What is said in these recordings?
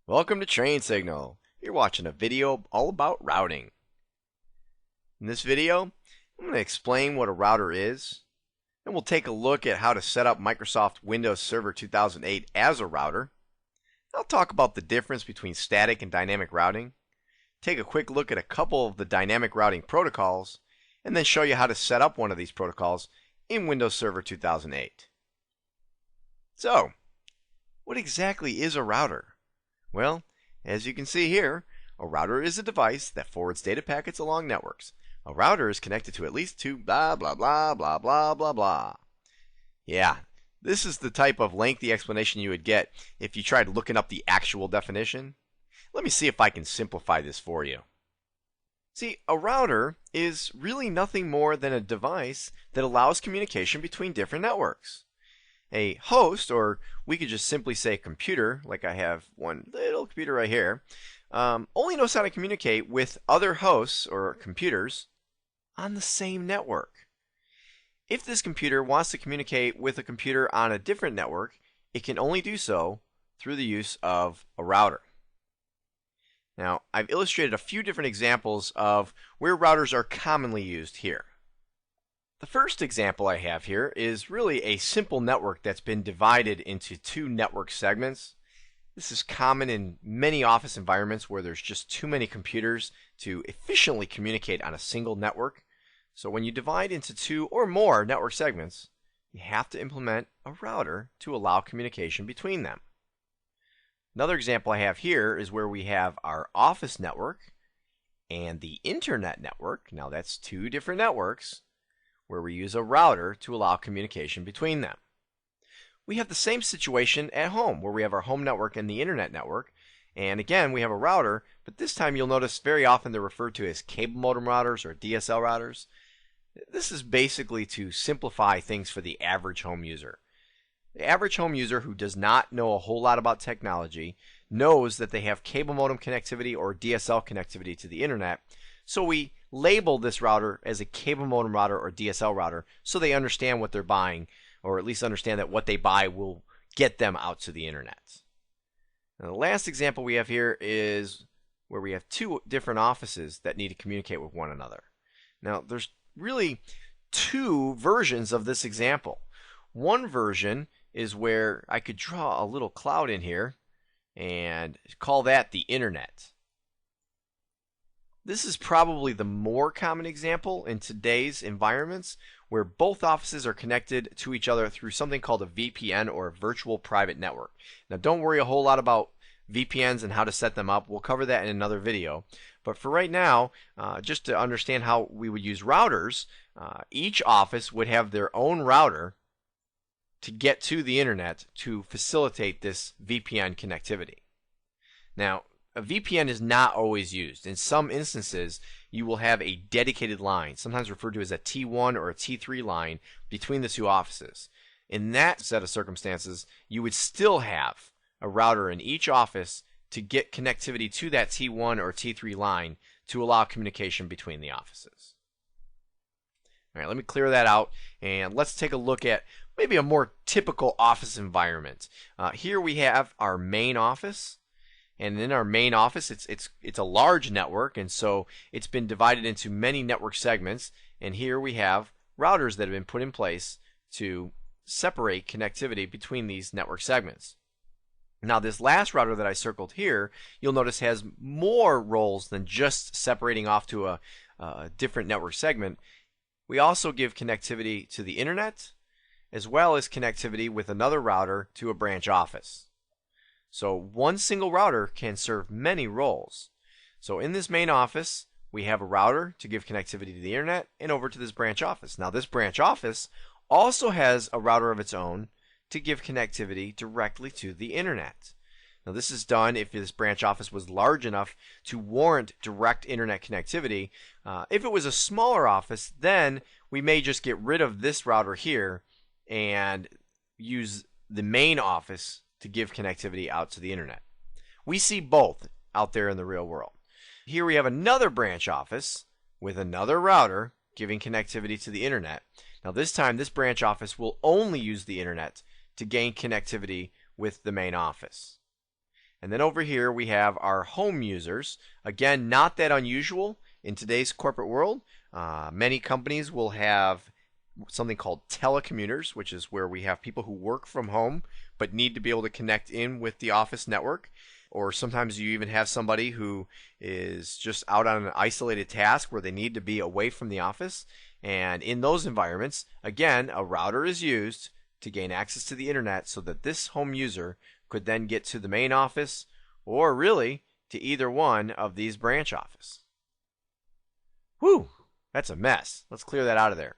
Welcome to Train Signal. You're watching a video all about routing. In this video, I'm going to explain what a router is, and we'll take a look at how to set up Microsoft Windows Server 2008 as a router. I'll talk about the difference between static and dynamic routing, take a quick look at a couple of the dynamic routing protocols, and then show you how to set up one of these protocols in Windows Server 2008. So, what exactly is a router? Well, as you can see here, a router is a device that forwards data packets along networks. A router is connected to at least two blah blah blah blah blah blah blah. Yeah, this is the type of lengthy explanation you would get if you tried looking up the actual definition. Let me see if I can simplify this for you. See, a router is really nothing more than a device that allows communication between different networks. A host, or we could just simply say computer, like I have one little computer right here, only knows how to communicate with other hosts or computers on the same network. If this computer wants to communicate with a computer on a different network, it can only do so through the use of a router. Now, I've illustrated a few different examples of where routers are commonly used here. The first example I have here is really a simple network that's been divided into two network segments. This is common in many office environments where there's just too many computers to efficiently communicate on a single network. So when you divide into two or more network segments, you have to implement a router to allow communication between them. Another example I have here is where we have our office network and the internet network. Now that's two different networks, where we use a router to allow communication between them. We have the same situation at home, where we have our home network and the internet network, and again we have a router, but this time you'll notice very often they're referred to as cable modem routers or DSL routers. This is basically to simplify things for the average home user. The average home user who does not know a whole lot about technology knows that they have cable modem connectivity or DSL connectivity to the internet, so we label this router as a cable modem router or DSL router so they understand what they're buying, or at least understand that what they buy will get them out to the internet. Now, the last example we have here is where we have two different offices that need to communicate with one another. Now, there's really two versions of this example. One version is where I could draw a little cloud in here and call that the internet. This is probably the more common example in today's environments, where both offices are connected to each other through something called a VPN, or a virtual private network. Now, don't worry a whole lot about VPNs and how to set them up. We'll cover that in another video. But for right now, just to understand how we would use routers, each office would have their own router to get to the internet to facilitate this VPN connectivity. Now, a VPN is not always used. In some instances, you will have a dedicated line, sometimes referred to as a T1 or a T3 line, between the two offices. In that set of circumstances, you would still have a router in each office to get connectivity to that T1 or T3 line to allow communication between the offices. All right, let me clear that out, and let's take a look at maybe a more typical office environment. Here we have our main office. And in our main office, it's a large network, and so it's been divided into many network segments. And here we have routers that have been put in place to separate connectivity between these network segments. Now, this last router that I circled here, you'll notice has more roles than just separating off to a different network segment. We also give connectivity to the internet, as well as connectivity with another router to a branch office. So one single router can serve many roles. So in this main office, we have a router to give connectivity to the internet and over to this branch office. Now, this branch office also has a router of its own to give connectivity directly to the internet. Now, this is done if this branch office was large enough to warrant direct internet connectivity. If it was a smaller office, then we may just get rid of this router here and use the main office to give connectivity out to the internet. We see both out there in the real world. Here we have another branch office with another router giving connectivity to the internet. Now, this time this branch office will only use the internet to gain connectivity with the main office. And then over here we have our home users. Again, not that unusual in today's corporate world. Many companies will have something called telecommuters, which is where we have people who work from home but need to be able to connect in with the office network. Or sometimes you even have somebody who is just out on an isolated task where they need to be away from the office. And in those environments, again, a router is used to gain access to the internet so that this home user could then get to the main office or really to either one of these branch offices. Whew, that's a mess. Let's clear that out of there.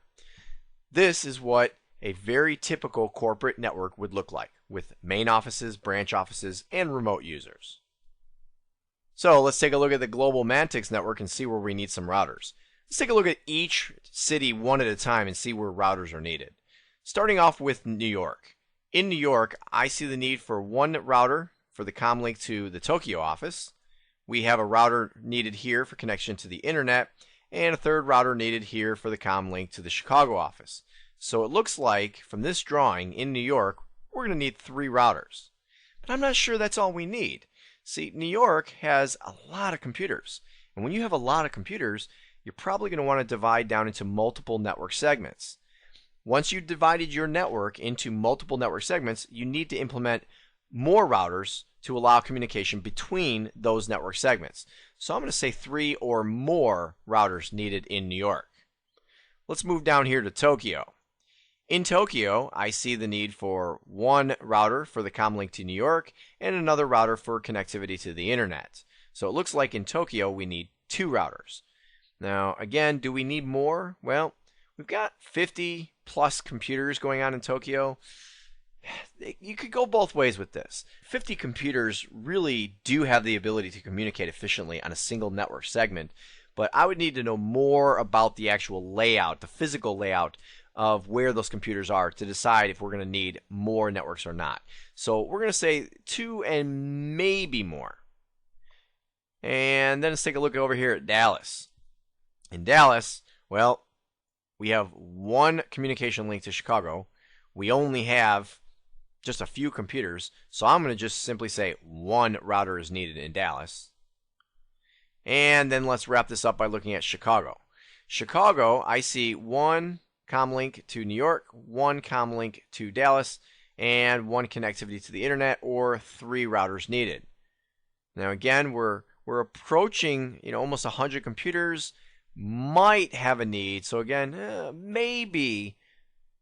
This is what a very typical corporate network would look like, with main offices, branch offices, and remote users. So let's take a look at the global Mantix network and see where we need some routers. Let's take a look at each city one at a time and see where routers are needed. Starting off with New York. In New York, I see the need for one router for the comlink to the Tokyo office. We have a router needed here for connection to the internet, and a third router needed here for the comlink to the Chicago office. So it looks like from this drawing in New York, we're going to need 3 routers. But I'm not sure that's all we need. See, New York has a lot of computers. And when you have a lot of computers, you're probably going to want to divide down into multiple network segments. Once you've divided your network into multiple network segments, you need to implement more routers to allow communication between those network segments. So I'm going to say 3 or more routers needed in New York. Let's move down here to Tokyo. In Tokyo, I see the need for one router for the comlink to New York and another router for connectivity to the internet. So it looks like in Tokyo we need 2 routers. Now, again, do we need more? Well, we've got 50 plus computers going on in Tokyo. You could go both ways with this. 50 computers really do have the ability to communicate efficiently on a single network segment, but I would need to know more about the actual layout, the physical layout of where those computers are to decide if we're going to need more networks or not. So we're going to say 2 and maybe more. And then let's take a look over here at Dallas. In Dallas, well, we have one communication link to Chicago. We only have just a few computers, so I'm going to just simply say 1 router is needed in Dallas. And then let's wrap this up by looking at Chicago. Chicago, I see 1 comlink to New York, 1 comlink to Dallas, and 1 connectivity to the internet, or 3 routers needed. Now again, we're approaching almost 100 computers. Might have a need, so again, maybe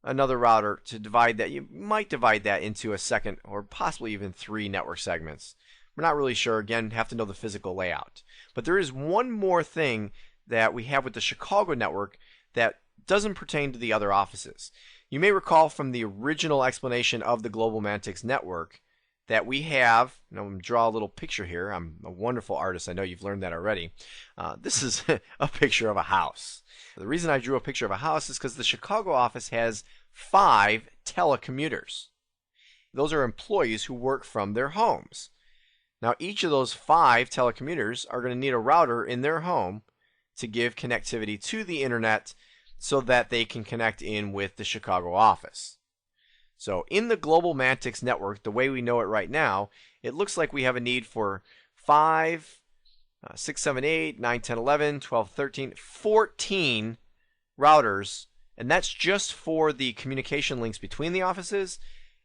another router to divide that. You might divide that into a second or possibly even 3 network segments. We're not really sure. Again, have to know the physical layout. But there is one more thing that we have with the Chicago network that doesn't pertain to the other offices. You may recall from the original explanation of the Global Mantix network that we have, I'm going to draw a little picture here. I'm a wonderful artist. I know you've learned that already. This is a picture of a house. The reason I drew a picture of a house is because the Chicago office has 5 telecommuters. Those are employees who work from their homes. Now, each of those 5 telecommuters are going to need a router in their home to give connectivity to the internet so that they can connect in with the Chicago office. So in the Global Mantix network, the way we know it right now, it looks like we have a need for 5, 6, 7, 8, 9, 10, 11, 12, 13, 14 routers. And that's just for the communication links between the offices.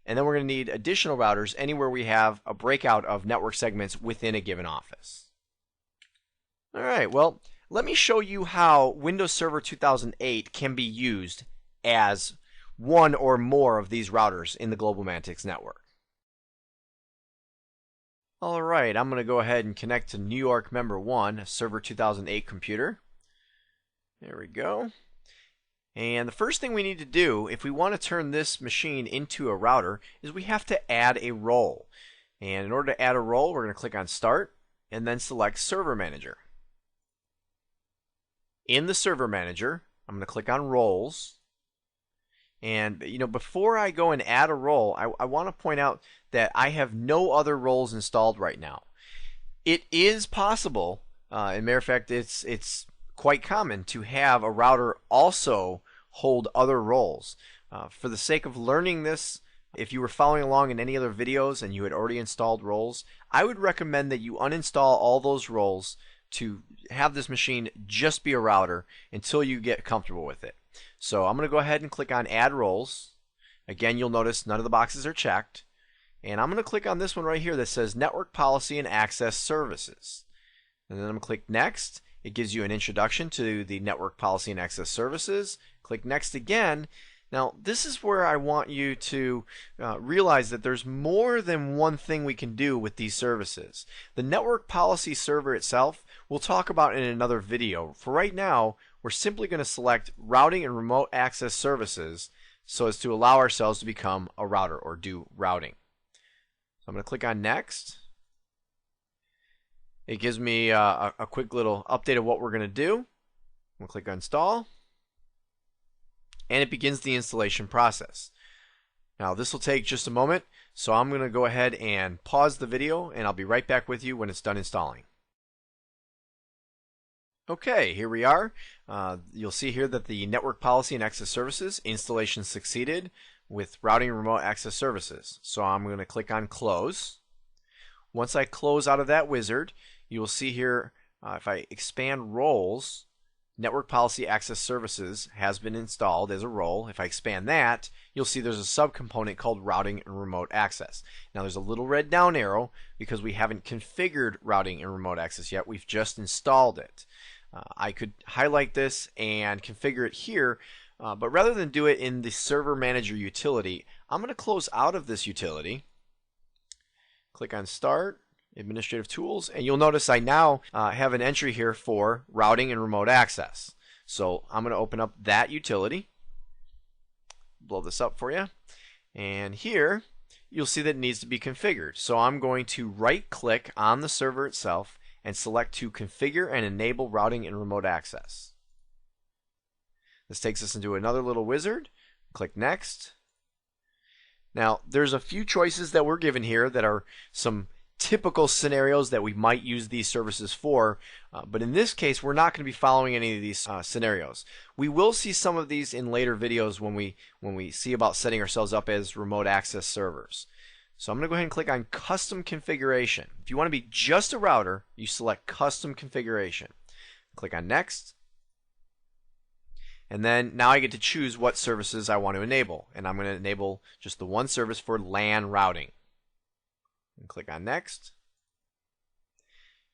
And then we're going to need additional routers anywhere we have a breakout of network segments within a given office. All right, well, let me show you how Windows Server 2008 can be used as one or more of these routers in the Global Mantix network. All right, I'm going to go ahead and connect to New York Member 1, a Server 2008 computer. There we go. And the first thing we need to do if we want to turn this machine into a router is we have to add a role. And in order to add a role, we're going to click on Start and then select Server Manager. In the Server Manager, I'm going to click on Roles. And before I go and add a role, I want to point out that I have no other roles installed right now. It is possible, as a matter of fact, it's quite common to have a router also hold other roles. For the sake of learning this, If you were following along in any other videos and you had already installed roles, I would recommend that you uninstall all those roles to have this machine just be a router until you get comfortable with it. So I'm going to go ahead and click on Add Roles. Again, you'll notice none of the boxes are checked. And I'm going to click on this one right here that says Network Policy and Access Services. And then I'm going to click Next. It gives you an introduction to the Network Policy and Access Services. Click Next again. Now, this is where I want you to realize that there's more than one thing we can do with these services. The Network Policy Server itself, we'll talk about in another video. For right now, we're simply going to select Routing and Remote Access Services so as to allow ourselves to become a router or do routing. So I'm going to click on Next. It gives me a quick little update of what we're going to do. I'm going to click Install. And it begins the installation process. Now this will take just a moment, so I'm going to go ahead and pause the video and I'll be right back with you when it's done installing. Okay, here we are. You'll see here that the Network Policy and Access Services installation succeeded with Routing and Remote Access Services. So I'm going to click on Close. Once I close out of that wizard, you will see here if I expand roles, Network Policy Access Services has been installed as a role. If I expand that, you'll see there's a subcomponent called Routing and Remote Access. Now there's a little red down arrow because we haven't configured Routing and Remote Access yet. We've just installed it. I could highlight this and configure it here, but rather than do it in the Server Manager utility, I'm going to close out of this utility. Click on Start, Administrative Tools, and you'll notice I now have an entry here for Routing and Remote Access. So I'm going to open up that utility, blow this up for you, and here you'll see that it needs to be configured. So I'm going to right click on the server itself and select to configure and enable Routing and Remote Access. This takes us into another little wizard. Click Next. Now there's a few choices that we're given here that are some typical scenarios that we might use these services for, but in this case we're not going to be following any of these scenarios. We will see some of these in later videos when we see about setting ourselves up as remote access servers. So I'm going to go ahead and click on Custom Configuration. If you want to be just a router, you select Custom Configuration. Click on Next. And then now I get to choose what services I want to enable. And I'm going to enable just the one service for LAN routing. And click on Next.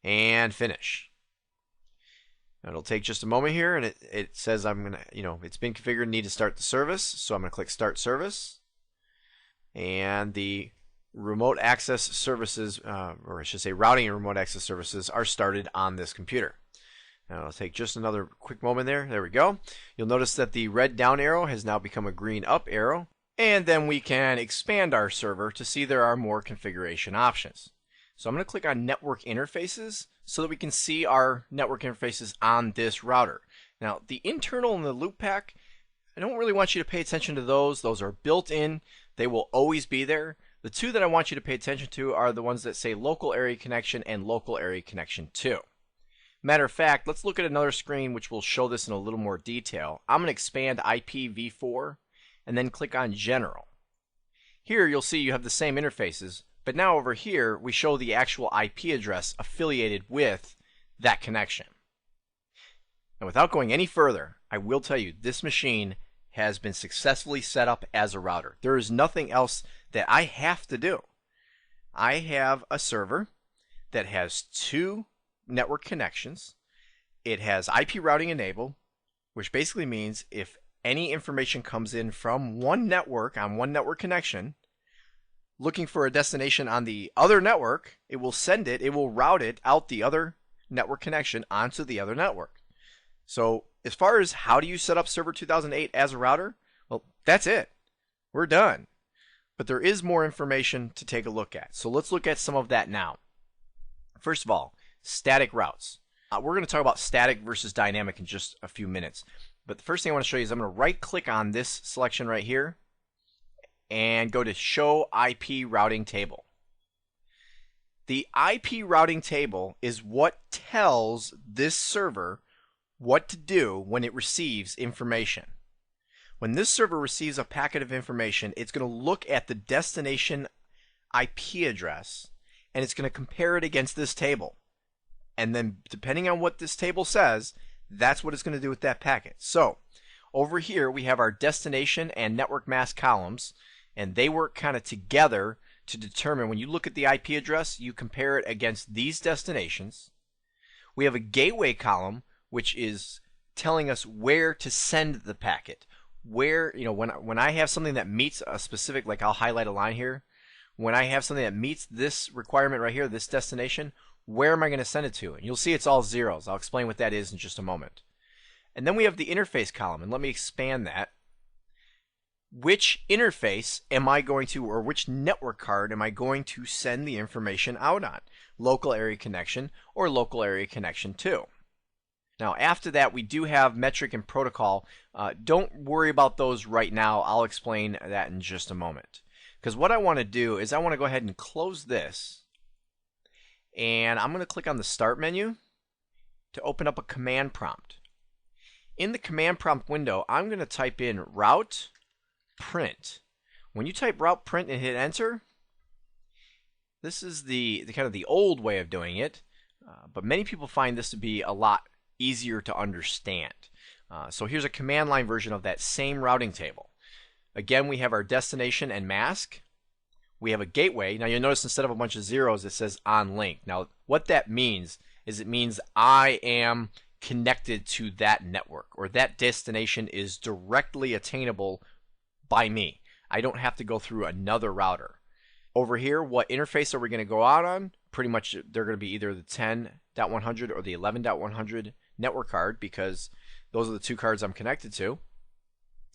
And Finish. Now it'll take just a moment here, and it says I'm going to, it's been configured, need to start the service. So I'm going to click Start Service. And the remote access services, or I should say routing and remote access services, are started on this computer. Now it'll take just another quick moment there. There we go. You'll notice that the red down arrow has now become a green up arrow. And then we can expand our server to see there are more configuration options. So I'm going to click on Network Interfaces so that we can see our network interfaces on this router. Now the internal and the loop pack, I don't really want you to pay attention to those. Those are built in. They will always be there. The two that I want you to pay attention to are the ones that say Local Area Connection and Local Area Connection 2. Matter of fact, let's look at another screen which will show this in a little more detail. I'm going to expand IPv4 and then click on General. Here you'll see you have the same interfaces, but now over here we show the actual IP address affiliated with that connection. And without going any further, I will tell you this machine has been successfully set up as a router. There is nothing else that I have to do. I have a server that has two network connections. It has IP routing enabled, which basically means if any information comes in from one network on one network connection looking for a destination on the other network, it will send it, it will route it out the other network connection onto the other network. So as far as how do you set up Server 2008 as a router, well, that's it. We're done. But there is more information to take a look at. So let's look at some of that now. First of all, static routes. We're going to talk about static versus dynamic in just a few minutes. But the first thing I want to show you is I'm going to right click on this selection right here and go to Show IP Routing Table. The IP routing table is what tells this server what to do when it receives information. When this server receives a packet of information, it's going to look at the destination IP address and it's going to compare it against this table. And then depending on what this table says, that's what it's going to do with that packet. So over here we have our destination and network mask columns, and they work kind of together to determine, when you look at the IP address, you compare it against these destinations. We have a gateway column, which is telling us where to send the packet. Where, when I have something that meets a specific, like I'll highlight a line here, when I have something that meets this requirement right here, this destination, where am I going to send it to? And you'll see it's all zeros. I'll explain what that is in just a moment. And then we have the interface column, and let me expand that. Which interface am I going to, or which network card am I going to send the information out on? Local area connection or local area connection 2. Now after that we do have metric and protocol. Don't worry about those right now. I'll explain that in just a moment. Because what I want to do is I want to go ahead and close this. And I'm going to click on the Start menu to open up a command prompt. In the command prompt window, I'm going to type in route print. When you type route print and hit enter, this is the kind of the old way of doing it, but many people find this to be a lot easier to understand. So here's a command line version of that same routing table. Again, we have our destination and mask. We have a gateway. Now you'll notice instead of a bunch of zeros it says on link. Now what that means is it means I am connected to that network, or that destination is directly attainable by me. I don't have to go through another router. Over here, what interface are we going to go out on? Pretty much they're going to be either the 10.100 or the 11.100 network card, because those are the two cards I'm connected to.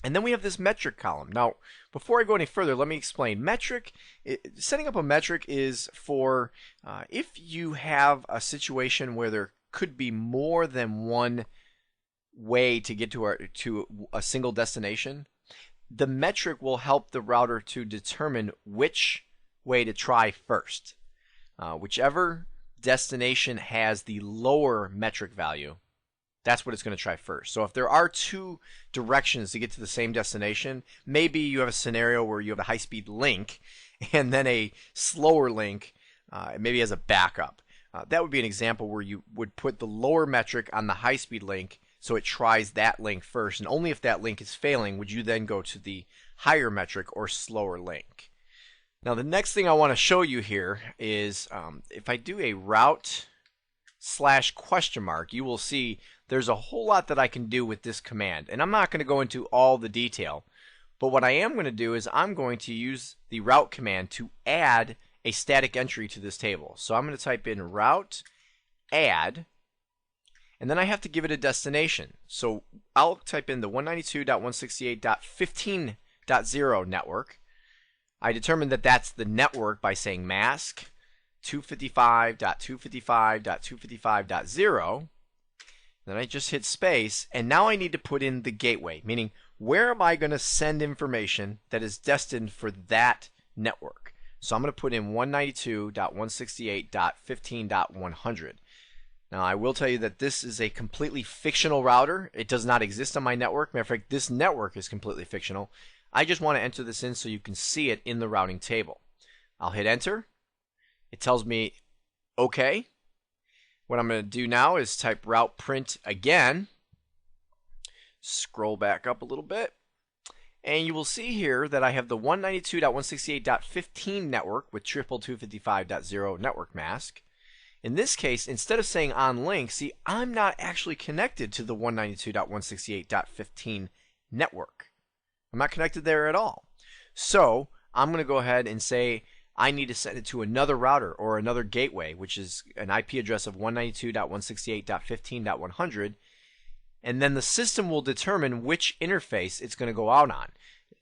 And then we have this metric column. Now, before I go any further, let me explain. Setting up a metric is for if you have a situation where there could be more than one way to get to a single destination. The metric will help the router to determine which way to try first. Whichever destination has the lower metric value, that's what it's going to try first. So if there are two directions to get to the same destination, maybe you have a scenario where you have a high-speed link and then a slower link, maybe as a backup. That would be an example where you would put the lower metric on the high-speed link, so it tries that link first, and only if that link is failing would you then go to the higher metric or slower link. Now the next thing I want to show you here is if I do a route /?, you will see there's a whole lot that I can do with this command, and I'm not going to go into all the detail, but what I am going to do is I'm going to use the route command to add a static entry to this table. So I'm going to type in route add, and then I have to give it a destination. So I'll type in the 192.168.15.0 network. I determined that that's the network by saying mask 255.255.255.0. Then I just hit space, and now I need to put in the gateway, meaning where am I going to send information that is destined for that network. So I'm going to put in 192.168.15.100. Now I will tell you that this is a completely fictional router. It does not exist on my network. Matter of fact, this network is completely fictional. I just want to enter this in so you can see it in the routing table. I'll hit enter. It tells me OK. What I'm going to do now is type route print again. Scroll back up a little bit. And you will see here that I have the 192.168.15 network with 222.55.0 network mask. In this case, instead of saying on link, see, I'm not actually connected to the 192.168.15 network. I'm not connected there at all. So I'm going to go ahead and say I need to send it to another router or another gateway, which is an IP address of 192.168.15.100. And then the system will determine which interface it's going to go out on.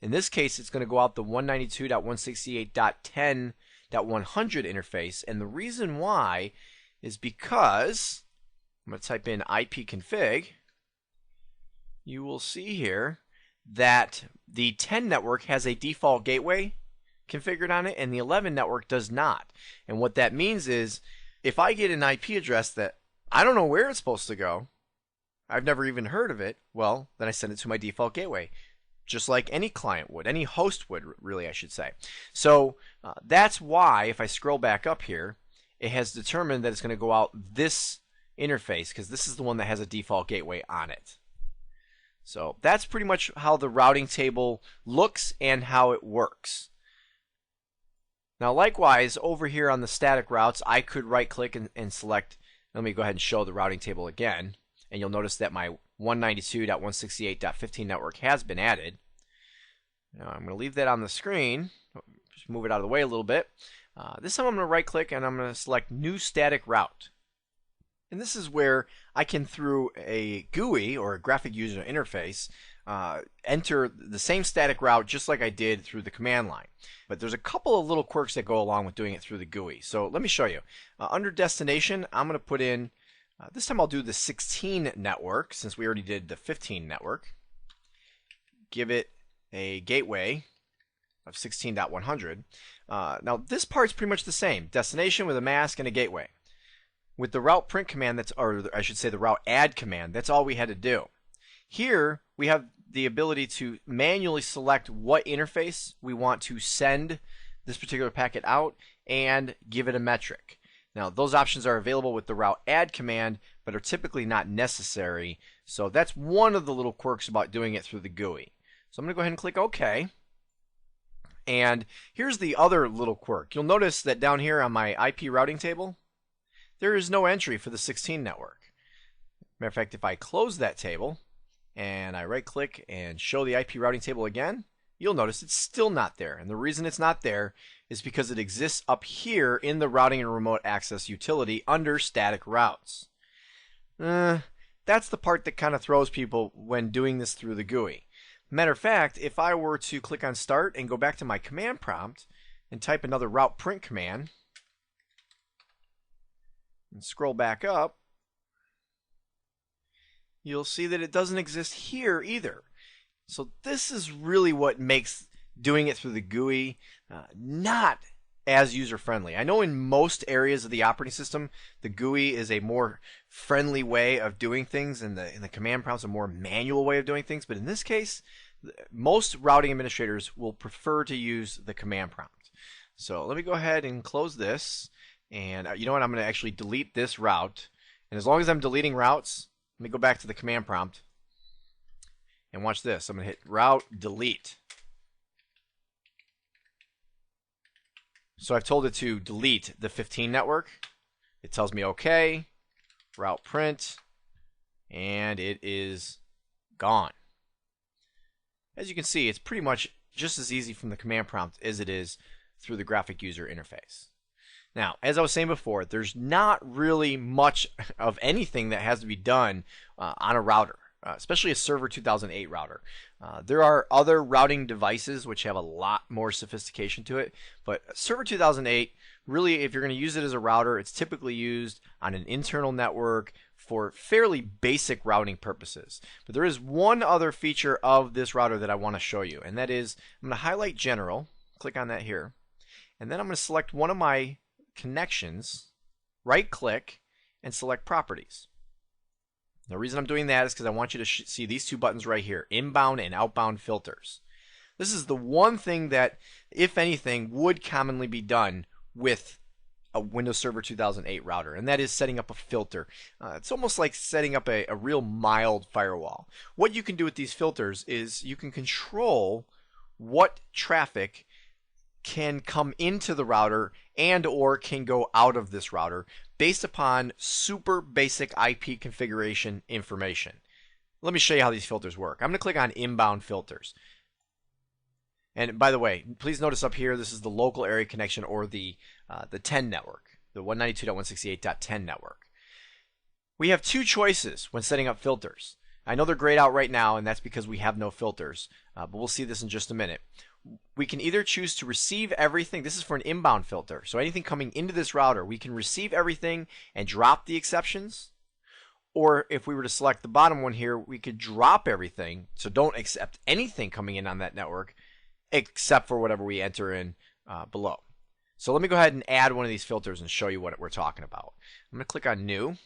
In this case, it's going to go out the 192.168.10.100 interface. And the reason why is because I'm going to type in ipconfig. You will see here that the 10 network has a default gateway configured on it, and the 11 network does not. And what that means is if I get an IP address that I don't know where it's supposed to go, I've never even heard of it, well, then I send it to my default gateway. just like any client would, any host would, really, I should say. So that's why, if I scroll back up here, it has determined that it's going to go out this interface, because this is the one that has a default gateway on it. So that's pretty much how the routing table looks and how it works. Now likewise, over here on the static routes, I could right click and select, let me go ahead and show the routing table again, and you'll notice that my 192.168.15 network has been added. Now I'm going to leave that on the screen, just move it out of the way a little bit. This time I'm going to right click and I'm going to select New Static Route. And this is where I can, through a GUI or a graphic user interface, enter the same static route just like I did through the command line. But there's a couple of little quirks that go along with doing it through the GUI. So let me show you. Under destination, I'm going to put in, this time I'll do the 16 network since we already did the 15 network. Give it a gateway of 16.100. Now this part's pretty much the same. Destination with a mask and a gateway. With the route print command, or I should say the route add command, that's all we had to do. Here we have the ability to manually select what interface we want to send this particular packet out and give it a metric. Now those options are available with the route add command, but are typically not necessary. So that's one of the little quirks about doing it through the GUI. So I'm going to go ahead and click OK. And here's the other little quirk. You'll notice that down here on my IP routing table, there is no entry for the 16 network. Matter of fact, if I close that table and I right click and show the IP routing table again, you'll notice it's still not there. And the reason it's not there is because it exists up here in the routing and remote access utility under static routes. That's the part that kind of throws people when doing this through the GUI. Matter of fact, if I were to click on start and go back to my command prompt and type another route print command and scroll back up, you'll see that it doesn't exist here either. So this is really what makes doing it through the GUI not as user-friendly. I know in most areas of the operating system, the GUI is a more friendly way of doing things, and the command prompt's a more manual way of doing things. But in this case, most routing administrators will prefer to use the command prompt. So let me go ahead and close this. And you know what? I'm going to actually delete this route. And as long as I'm deleting routes, let me go back to the command prompt. And watch this. I'm going to hit route delete. So I've told it to delete the 15 network. It tells me OK, route print, and it is gone. As you can see, it's pretty much just as easy from the command prompt as it is through the graphic user interface. Now, as I was saying before, there's not really much of anything that has to be done on a router, especially a Server 2008 router. There are other routing devices which have a lot more sophistication to it, but Server 2008, really, if you're going to use it as a router, it's typically used on an internal network for fairly basic routing purposes. But there is one other feature of this router that I want to show you, and that is I'm going to highlight General, click on that here, and then I'm going to select one of my connections, right click, and select Properties. The reason I'm doing that is because I want you to see these two buttons right here, inbound and outbound filters. This is the one thing that, if anything, would commonly be done with a Windows Server 2008 router, and that is setting up a filter. It's almost like setting up a real mild firewall. What you can do with these filters is you can control what traffic can come into the router and or can go out of this router based upon super basic IP configuration information. Let me show you how these filters work. I'm going to click on inbound filters. And by the way, please notice up here, this is the local area connection, or the 10 network, the 192.168.10 network. We have two choices when setting up filters. I know they're grayed out right now, and that's because we have no filters, but we'll see this in just a minute. We can either choose to receive everything. This is for an inbound filter. So anything coming into this router, we can receive everything and drop the exceptions. Or if we were to select the bottom one here, we could drop everything. So don't accept anything coming in on that network except for whatever we enter in below. So let me go ahead and add one of these filters and show you what we're talking about. I'm going to click on New.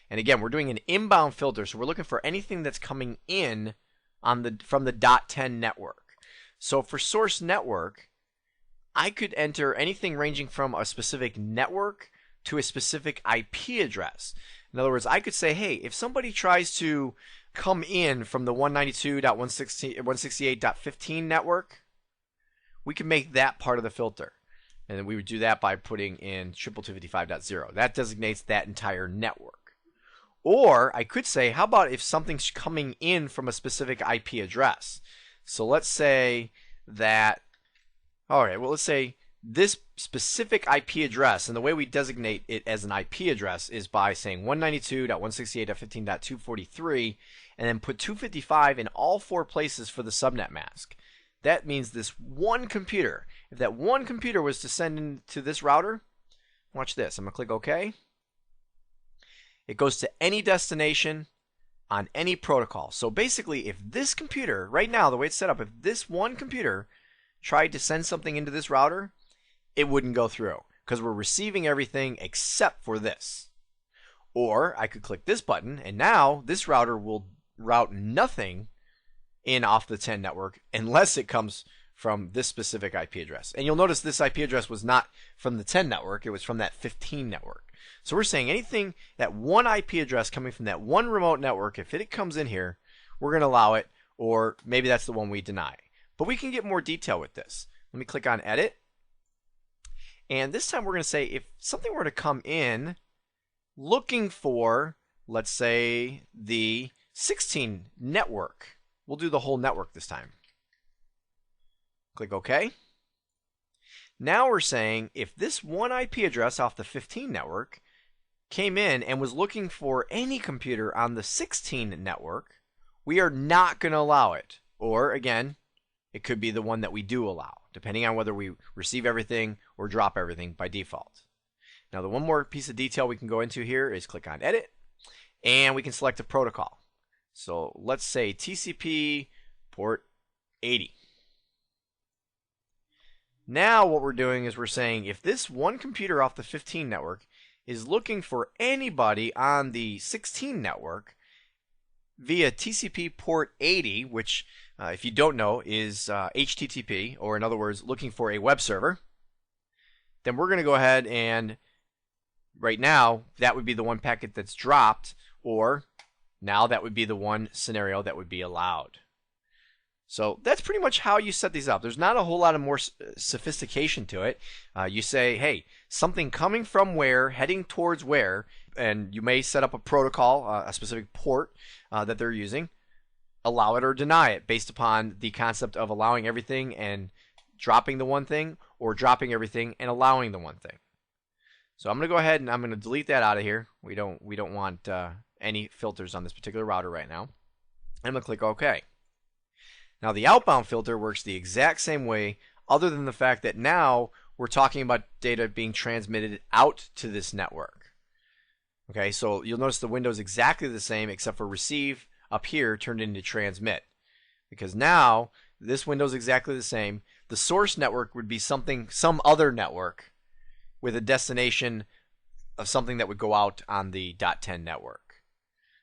And again, we're doing an inbound filter, so we're looking for anything that's coming in from the .10 network. So for source network, I could enter anything ranging from a specific network to a specific IP address. In other words, I could say, hey, if somebody tries to come in from the 192.168.15 network, we can make that part of the filter. And then we would do that by putting in 222.55.0. That designates that entire network. Or I could say, how about if something's coming in from a specific IP address? So let's say that, all right, well, let's say this specific IP address, and the way we designate it as an IP address is by saying 192.168.15.243, and then put 255 in all 4 places for the subnet mask. That means this one computer, if that one computer was to send into this router, watch this, I'm going to click OK. It goes to any destination on any protocol. So basically, if this computer, right now, the way it's set up, if this one computer tried to send something into this router, it wouldn't go through because we're receiving everything except for this. Or I could click this button, and now this router will route nothing in off the 10 network unless it comes from this specific IP address. And you'll notice this IP address was not from the 10 network, it was from that 15 network. So we're saying anything, that one IP address coming from that one remote network, if it comes in here, we're going to allow it, or maybe that's the one we deny. But we can get more detail with this. Let me click on Edit. And this time we're going to say if something were to come in looking for, let's say, the 16 network. We'll do the whole network this time. Click OK. Now we're saying if this one IP address off the 15 network came in and was looking for any computer on the 16 network, we are not going to allow it. Or again, it could be the one that we do allow, depending on whether we receive everything or drop everything by default. Now the one more piece of detail we can go into here is click on Edit, and we can select a protocol. So let's say TCP port 80. Now what we're doing is we're saying if this one computer off the 15 network is looking for anybody on the 16 network via TCP port 80, which if you don't know is HTTP, or in other words looking for a web server, then we're going to go ahead and right now that would be the one packet that's dropped, or now that would be the one scenario that would be allowed. So that's pretty much how you set these up. There's not a whole lot of more sophistication to it. You say, hey, something coming from where, heading towards where, and you may set up a protocol, a specific port that they're using. Allow it or deny it based upon the concept of allowing everything and dropping the one thing, or dropping everything and allowing the one thing. So I'm going to go ahead and I'm going to delete that out of here. We don't want any filters on this particular router right now. I'm going to click OK. Now the outbound filter works the exact same way, other than the fact that now we're talking about data being transmitted out to this network. Okay, so you'll notice the window is exactly the same except for receive up here turned into transmit. Because now this window is exactly the same. The source network would be some other network with a destination of something that would go out on the .10 network.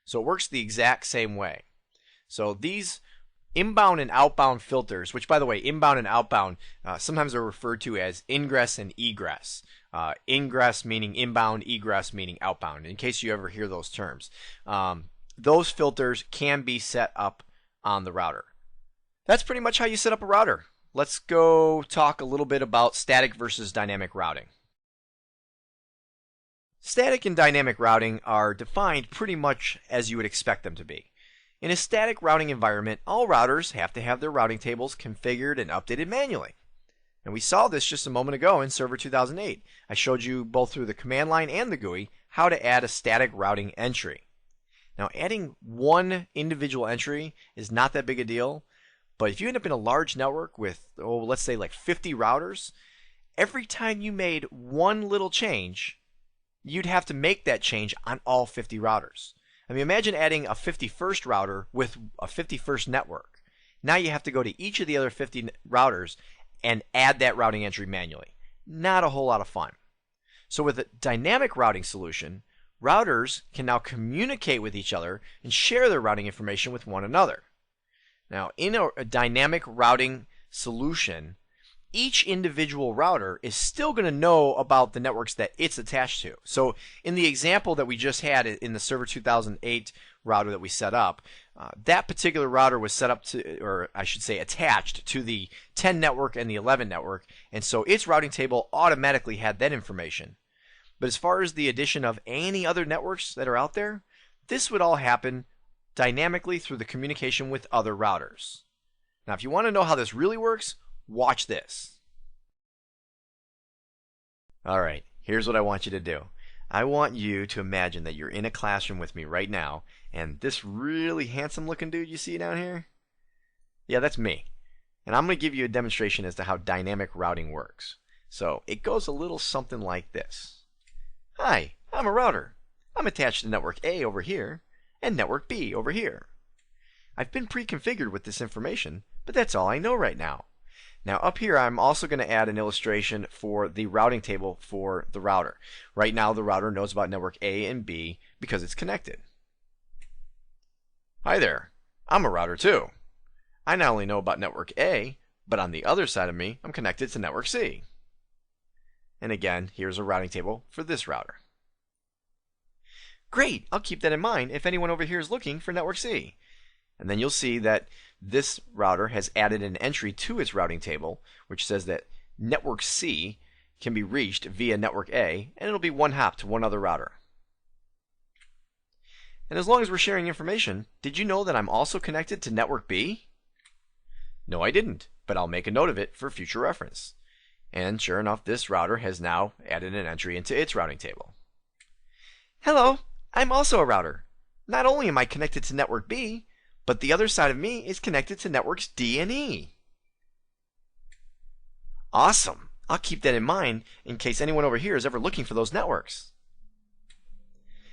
So it works the exact same way. So these inbound and outbound filters, which by the way, inbound and outbound sometimes are referred to as ingress and egress. Ingress meaning inbound, egress meaning outbound, in case you ever hear those terms. Those filters can be set up on the router. That's pretty much how you set up a router. Let's go talk a little bit about static versus dynamic routing. Static and dynamic routing are defined pretty much as you would expect them to be. In a static routing environment, all routers have to have their routing tables configured and updated manually. And we saw this just a moment ago in Server 2008. I showed you both through the command line and the GUI how to add a static routing entry. Now, adding one individual entry is not that big a deal, but if you end up in a large network with, let's say like 50 routers, every time you made one little change, you'd have to make that change on all 50 routers. I mean, imagine adding a 51st router with a 51st network. Now you have to go to each of the other 50 routers and add that routing entry manually. Not a whole lot of fun. So with a dynamic routing solution, routers can now communicate with each other and share their routing information with one another. Now, in a dynamic routing solution, each individual router is still going to know about the networks that it's attached to. So in the example that we just had in the Server 2008 router that we set up, that particular router was set up to, or I should say attached to the 10 network and the 11 network, and so its routing table automatically had that information. But as far as the addition of any other networks that are out there, this would all happen dynamically through the communication with other routers. Now, if you want to know how this really works, watch this. Alright, here's what I want you to do. I want you to imagine that you're in a classroom with me right now, and this really handsome looking dude you see down here? Yeah, that's me. And I'm going to give you a demonstration as to how dynamic routing works. So, it goes a little something like this. Hi, I'm a router. I'm attached to network A over here, and network B over here. I've been pre-configured with this information, but that's all I know right now. Now up here I'm also going to add an illustration for the routing table for the router. Right now the router knows about network A and B because it's connected. Hi there, I'm a router too. I not only know about network A, but on the other side of me I'm connected to network C. And again, here's a routing table for this router. Great, I'll keep that in mind if anyone over here is looking for network C. And then you'll see that this router has added an entry to its routing table which says that network C can be reached via network A, and it'll be one hop to one other router. And as long as we're sharing information, did you know that I'm also connected to network B? No, I didn't, but I'll make a note of it for future reference. And sure enough, this router has now added an entry into its routing table. Hello, I'm also a router. Not only am I connected to network B, but the other side of me is connected to networks D and E. Awesome! I'll keep that in mind in case anyone over here is ever looking for those networks.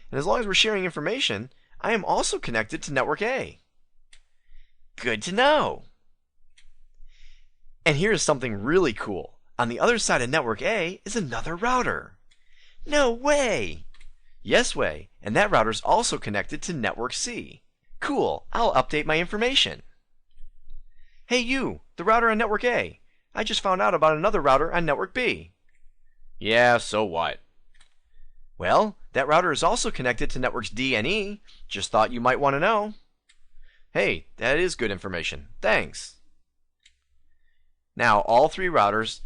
And as long as we're sharing information, I am also connected to network A. Good to know! And here's something really cool. On the other side of network A is another router. No way! Yes way, and that router's also connected to network C. Cool, I'll update my information. Hey you, the router on network A. I just found out about another router on network B. Yeah, so what? Well, that router is also connected to networks D and E. Just thought you might want to know. Hey, that is good information. Thanks. Now, all three routers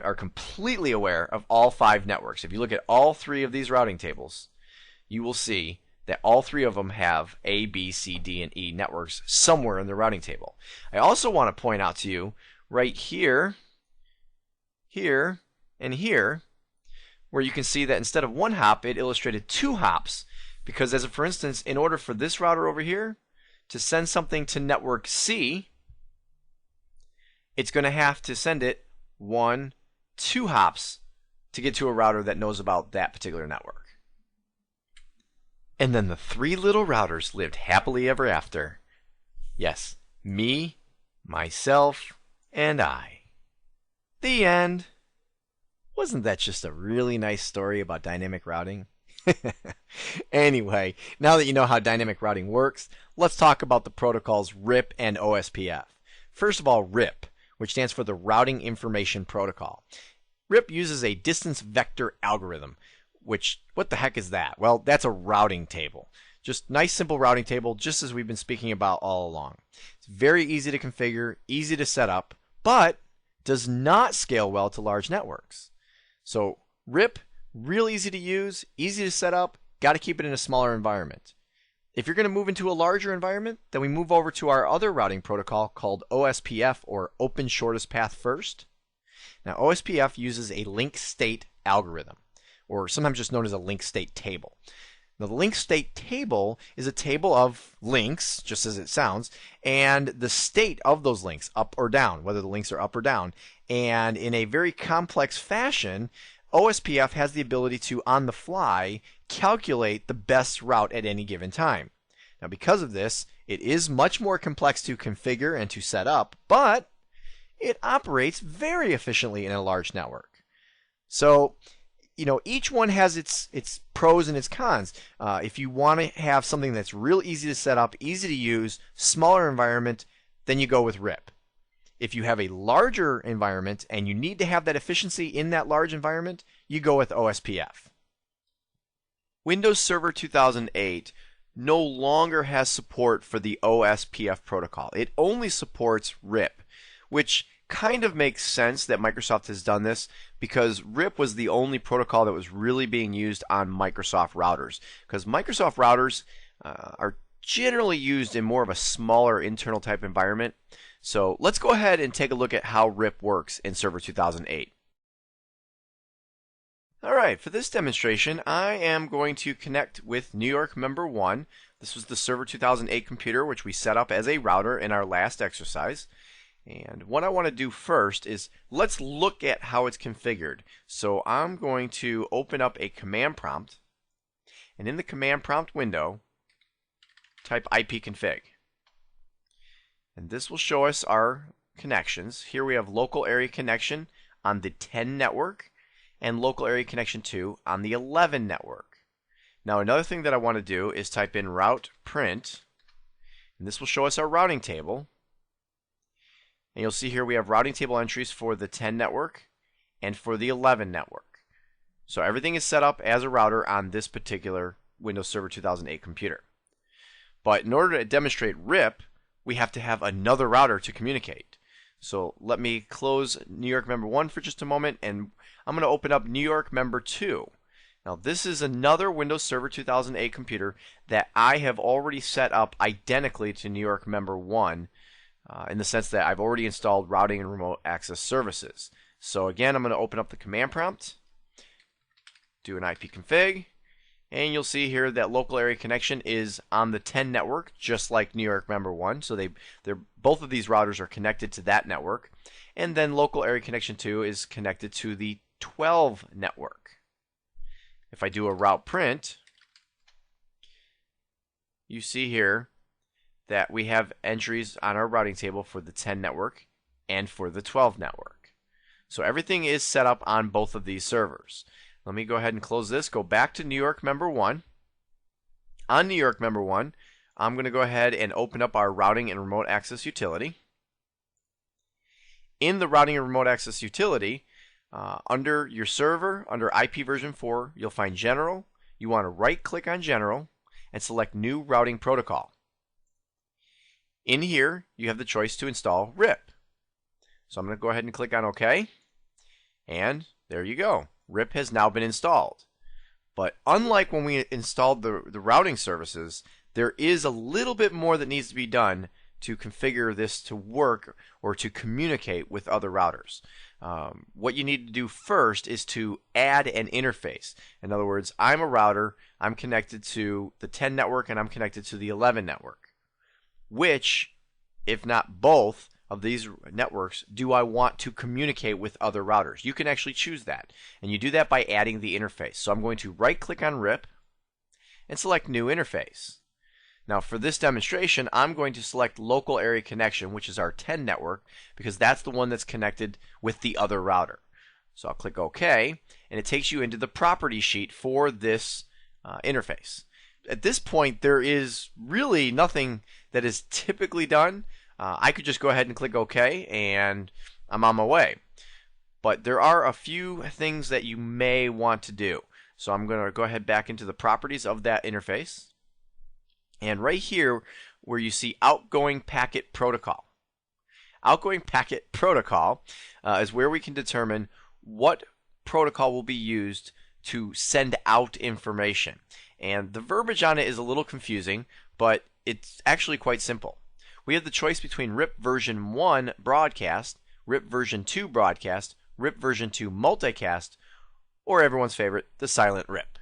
are completely aware of all 5 networks. If you look at all 3 of these routing tables, you will see that all 3 of them have A, B, C, D, and E networks somewhere in the routing table. I also want to point out to you right here, here, and here, where you can see that instead of 1 hop, it illustrated 2 hops. Because as for instance, in order for this router over here to send something to network C, it's going to have to send it 2 hops to get to a router that knows about that particular network. And then the 3 little routers lived happily ever after. Yes, me, myself, and I. The end. Wasn't that just a really nice story about dynamic routing? Anyway, now that you know how dynamic routing works, let's talk about the protocols RIP and OSPF. First of all, RIP, which stands for the Routing Information Protocol. RIP uses a distance vector algorithm. Which, what the heck is that? Well, that's a routing table. Just nice simple routing table, just as we've been speaking about all along. It's very easy to configure, easy to set up, but does not scale well to large networks. So RIP, real easy to use, easy to set up, got to keep it in a smaller environment. If you're going to move into a larger environment, then we move over to our other routing protocol called OSPF, or Open Shortest Path First. Now OSPF uses a link state algorithm, or sometimes just known as a link state table. Now the link state table is a table of links, just as it sounds, and the state of those links, up or down, whether the links are up or down. And in a very complex fashion, OSPF has the ability to, on the fly, calculate the best route at any given time. Now because of this, it is much more complex to configure and to set up, but it operates very efficiently in a large network. So, you know, each one has its pros and its cons. If you want to have something that's real easy to set up, easy to use, smaller environment, then you go with RIP. If you have a larger environment and you need to have that efficiency in that large environment, you go with OSPF. Windows Server 2008 no longer has support for the OSPF protocol. It only supports RIP, which kind of makes sense that Microsoft has done this because RIP was the only protocol that was really being used on Microsoft routers. Because Microsoft routers are generally used in more of a smaller internal type environment. So let's go ahead and take a look at how RIP works in Server 2008. Alright, for this demonstration, I am going to connect with New York Member 1. This was the Server 2008 computer, which we set up as a router in our last exercise. And what I want to do first is let's look at how it's configured. So I'm going to open up a command prompt, and in the command prompt window, type ipconfig. And this will show us our connections. Here we have local area connection on the 10 network and local area connection 2 on the 11 network. Now another thing that I want to do is type in route print, and this will show us our routing table. And you'll see here we have routing table entries for the 10 network and for the 11 network. So everything is set up as a router on this particular Windows Server 2008 computer. But in order to demonstrate RIP, we have to have another router to communicate. So let me close New York Member 1 for just a moment, and I'm going to open up New York Member 2. Now this is another Windows Server 2008 computer that I have already set up identically to New York Member 1 in the sense that I've already installed routing and remote access services. So again, I'm going to open up the command prompt, do an ipconfig, and you'll see here that local area connection is on the 10 network, just like New York Member 1. So both of these routers are connected to that network. And then local area connection 2 is connected to the 12 network. If I do a route print, you see here that we have entries on our routing table for the 10 network and for the 12 network. So everything is set up on both of these servers. Let me go ahead and close this, go back to New York Member 1. On New York Member 1, I'm going to go ahead and open up our routing and remote access utility. In the routing and remote access utility, under your server, under IP version 4, you'll find General. You want to right click on General and select New Routing Protocol. In here, you have the choice to install RIP. So I'm going to go ahead and click on OK. And there you go. RIP has now been installed. But unlike when we installed the routing services, there is a little bit more that needs to be done to configure this to work or to communicate with other routers. What you need to do first is to add an interface. In other words, I'm a router, I'm connected to the 10 network and I'm connected to the 11 network. Which, if not both of these networks, do I want to communicate with other routers? You can actually choose that. And you do that by adding the interface. So I'm going to right click on RIP and select New Interface. Now for this demonstration, I'm going to select Local Area Connection, which is our 10 network, because that's the one that's connected with the other router. So I'll click OK, and it takes you into the property sheet for this interface. At this point, there is really nothing that is typically done. I could just go ahead and click OK, and I'm on my way. But there are a few things that you may want to do. So I'm going to go ahead back into the properties of that interface. And right here, where you see Outgoing Packet Protocol. Outgoing Packet Protocol is where we can determine what protocol will be used to send out information. And the verbiage on it is a little confusing, but it's actually quite simple. We have the choice between RIP version 1 broadcast, RIP version 2 broadcast, RIP version 2 multicast, or everyone's favorite, the silent RIP.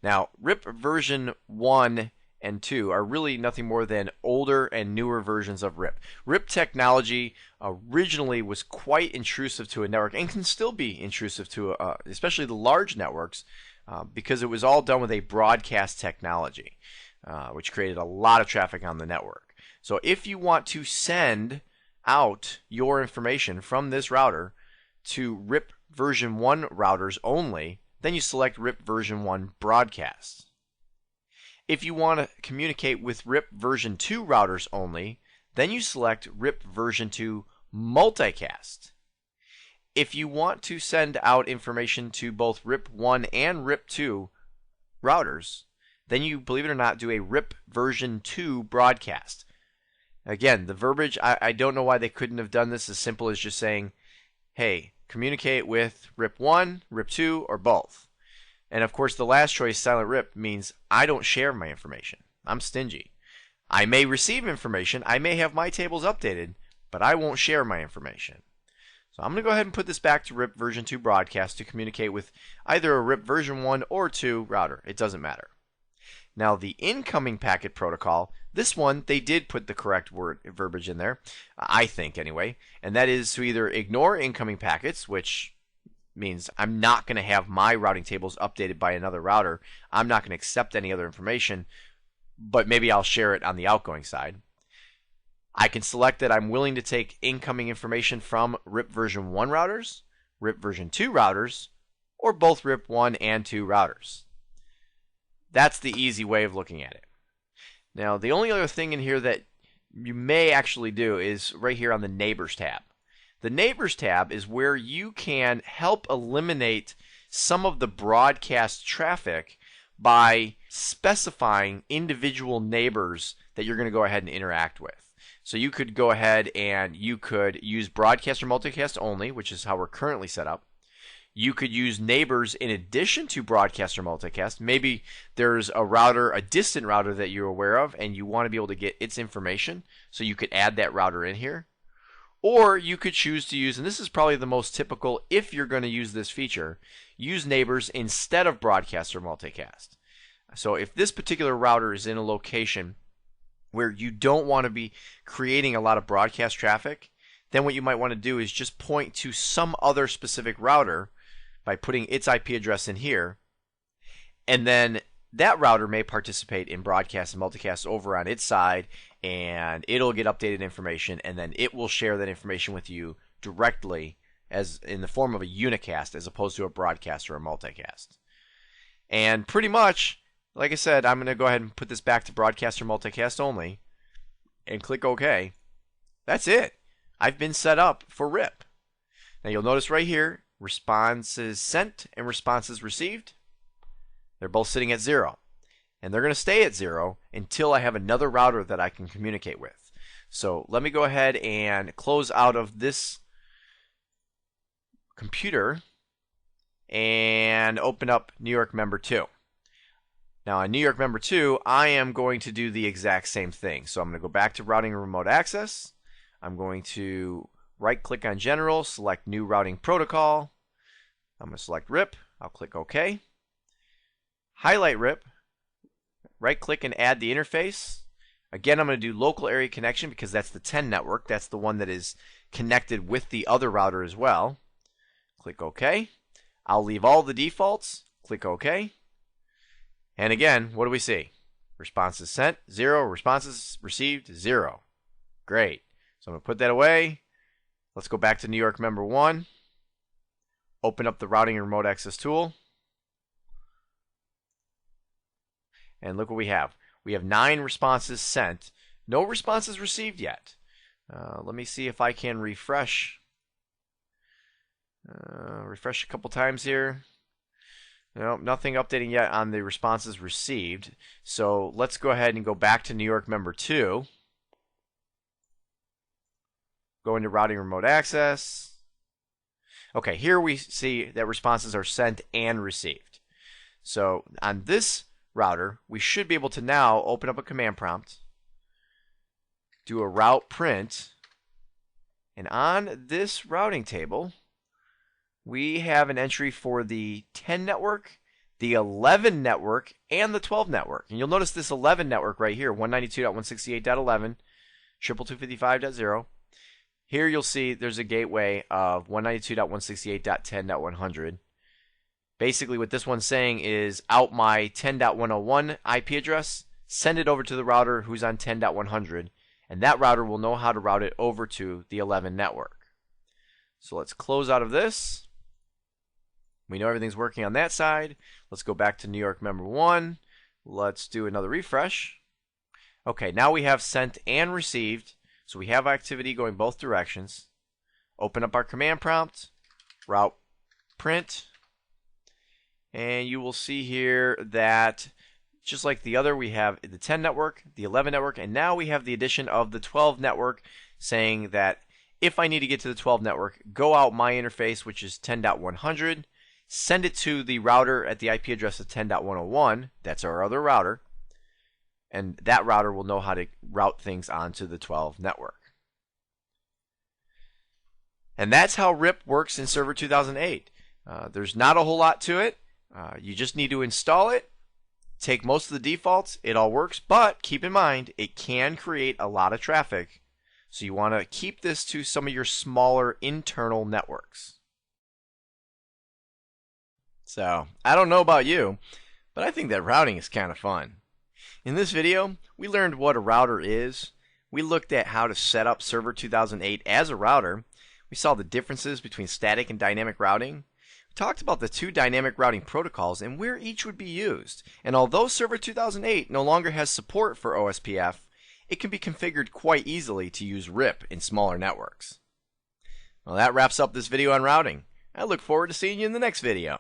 Now, RIP version 1 and 2 are really nothing more than older and newer versions of RIP. RIP technology originally was quite intrusive to a network and can still be intrusive to especially the large networks because it was all done with a broadcast technology, which created a lot of traffic on the network. So if you want to send out your information from this router to RIP version 1 routers only, then you select RIP version 1 broadcast. If you want to communicate with RIP version 2 routers only, Then you select RIP version 2 multicast. If you want to send out information to both RIP 1 and RIP 2 routers, then you, believe it or not, do a RIP version 2 broadcast. Again, the verbiage, I don't know why they couldn't have done this as simple as just saying, hey, communicate with RIP 1, RIP 2, or both. And of course, the last choice, silent RIP, means I don't share my information. I'm stingy. I may receive information, I may have my tables updated, but I won't share my information. So I'm going to go ahead and put this back to RIP version 2 broadcast to communicate with either a RIP version 1 or 2 router. It doesn't matter. Now the incoming packet protocol, this one, they did put the correct verbiage in there, I think anyway, and that is to either ignore incoming packets, which means I'm not going to have my routing tables updated by another router. I'm not going to accept any other information, but maybe I'll share it on the outgoing side. I can select that I'm willing to take incoming information from RIP version 1 routers, RIP version 2 routers, or both RIP 1 and 2 routers. That's the easy way of looking at it. Now, the only other thing in here that you may actually do is right here on the Neighbors tab. The Neighbors tab is where you can help eliminate some of the broadcast traffic by specifying individual neighbors that you're going to go ahead and interact with. So you could go ahead and you could use broadcast or multicast only, which is how we're currently set up. You could use neighbors in addition to broadcast or multicast. Maybe there's a router, a distant router that you're aware of, and you want to be able to get its information, so you could add that router in here. Or you could choose to use, and this is probably the most typical if you're going to use this feature, use neighbors instead of broadcast or multicast. So if this particular router is in a location where you don't want to be creating a lot of broadcast traffic, then what you might want to do is just point to some other specific router by putting its IP address in here, and then that router may participate in broadcast and multicast over on its side, and it'll get updated information, and then it will share that information with you directly as in the form of a unicast as opposed to a broadcast or a multicast. And pretty much, like I said, I'm going to go ahead and put this back to broadcast or multicast only and click OK. That's it. I've been set up for RIP. Now you'll notice right here, responses sent and responses received, they're both sitting at 0. And they're going to stay at 0 until I have another router that I can communicate with. So let me go ahead and close out of this computer and open up New York Member 2. Now on New York Member 2, I am going to do the exact same thing. So I'm going to go back to Routing and Remote Access. I'm going to right-click on General, select New Routing Protocol. I'm going to select RIP. I'll click OK. Highlight RIP. Right-click and add the interface. Again, I'm going to do Local Area Connection because that's the 10 network. That's the one that is connected with the other router as well. Click OK. I'll leave all the defaults. Click OK. And again, what do we see? Responses sent, 0. Responses received, 0. Great. So I'm going to put that away. Let's go back to New York Member 1. Open up the Routing and Remote Access tool. And look what we have. We have 9 responses sent. No responses received yet. Let me see if I can refresh. Refresh a couple times here. No, nothing updating yet on the responses received. So let's go ahead and go back to New York Member 2. Go into Routing and Remote Access. Okay, here we see that responses are sent and received. So on this router, we should be able to now open up a command prompt, do a route print, and on this routing table, we have an entry for the 10 network, the 11 network, and the 12 network. And you'll notice this 11 network right here, 192.168.11, 222.55.0. Here you'll see there's a gateway of 192.168.10.100. Basically what this one's saying is out my 10.101 IP address, send it over to the router who's on 10.100, and that router will know how to route it over to the 11 network. So let's close out of this. We know everything's working on that side. Let's go back to New York Member 1. Let's do another refresh. Okay, now we have sent and received. So we have activity going both directions. Open up our command prompt, route print, and you will see here that just like the other, we have the 10 network, the 11 network, and now we have the addition of the 12 network, saying that if I need to get to the 12 network, go out my interface, which is 10.100, send it to the router at the IP address of 10.101, that's our other router, and that router will know how to route things onto the 12 network. And that's how RIP works in Server 2008. There's not a whole lot to it. You just need to install it, take most of the defaults, it all works, but keep in mind it can create a lot of traffic, so you want to keep this to some of your smaller internal networks. So, I don't know about you, but I think that routing is kind of fun. In this video, we learned what a router is, we looked at how to set up Server 2008 as a router, we saw the differences between static and dynamic routing. We talked about the two dynamic routing protocols and where each would be used. And although Server 2008 no longer has support for OSPF, it can be configured quite easily to use RIP in smaller networks. Well, that wraps up this video on routing. I look forward to seeing you in the next video.